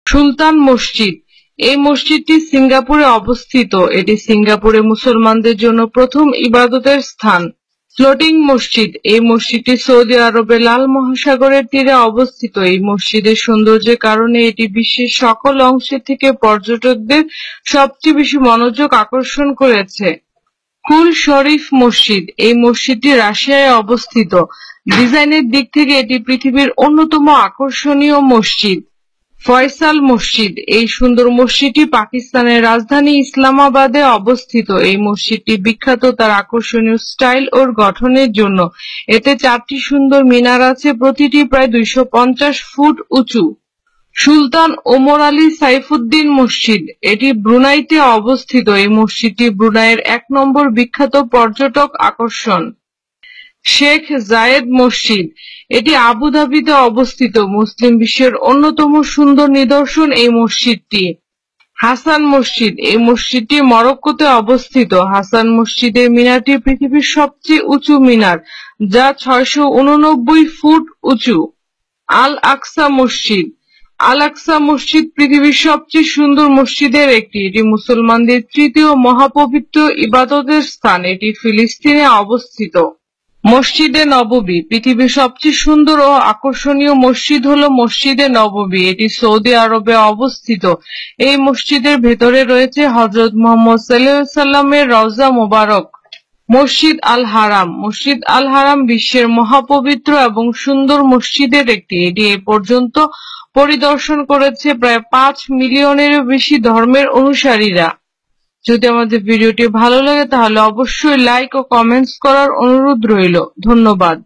সুলতান মসজিদ। এই মসজিদটি সিঙ্গাপুরে অবস্থিত। এটি সিঙ্গাপুরে মুসলমানদের জন্য প্রথম ইবাদতের স্থান। ফ্লোটিং মসজিদ। এই মসজিদটি সৌদি আরবে লাল মহাসাগরের তীরে অবস্থিত। এই মসজিদের সৌন্দর্যের কারণে এটি বিশ্বের সকল অংশ থেকে পর্যটকদের সবচেয়ে বেশি মনোযোগ আকর্ষণ করেছে। কুল শরীফ মসজিদ। এই মসজিদটি রাশিয়ায় অবস্থিত। ডিজাইনের দিক থেকে এটি পৃথিবীর অন্যতম আকর্ষণীয় মসজিদ। ফয়সাল মসজিদ। এই সুন্দর মসজিদটি পাকিস্তানের রাজধানী ইসলামাবাদে অবস্থিত। এই মসজিদটি বিখ্যাত তার আকর্ষণীয় স্টাইল ও গঠনের জন্য। এতে 4টি সুন্দর মিনার আছে, প্রতিটি প্রায় 250 ফুট উঁচু। সুলতান ওমর আলী সাইফুদ্দিন মসজিদ। এটি ব্রুনাইতে অবস্থিত। এই মসজিদটি ব্রুনাইয়ের 1 নম্বর বিখ্যাত পর্যটক আকর্ষণ। শেখ জায়েদ মসজিদ। এটি আবুধাবিতে অবস্থিত। মুসলিম বিশ্বের অন্যতম সুন্দর নিদর্শন এই মসজিদটি। হাসান মসজিদ। এই মসজিদটি মরক্কোতে অবস্থিত। হাসান মসজিদের মিনারটি পৃথিবীর সবচেয়ে উঁচু মিনার, যা 689 ফুট উঁচু। আল আকসা মসজিদ। আল আকসা মসজিদ পৃথিবীর সবচেয়ে সুন্দর মসজিদের একটি। এটি মুসলমানদের তৃতীয় মহাপবিত্র ইবাদতের স্থান। এটি ফিলিস্তিনে অবস্থিত। মসজিদে নববী। পৃথিবীর সবচেয়ে সুন্দর ও আকর্ষণীয় মসজিদ হল মসজিদে নববী। এটি সৌদি আরবে অবস্থিত। এই মসজিদের ভেতরে রয়েছে হযরত মুহাম্মদ সাল্লাল্লাহু আলাইহি ওয়াসাল্লামের রওজা মোবারক। মসজিদ আল হারাম। মসজিদ আল হারাম বিশ্বের মহাপবিত্র এবং সুন্দর মসজিদের একটি। এটি এ পর্যন্ত পরিদর্শন করেছে প্রায় 5 মিলিয়নেরও বেশি ধর্মের অনুসারীরা। যদি আমাদের ভিডিওটি ভালো লাগে তাহলে অবশ্যই লাইক ও কমেন্টস করার অনুরোধ রইল। ধন্যবাদ।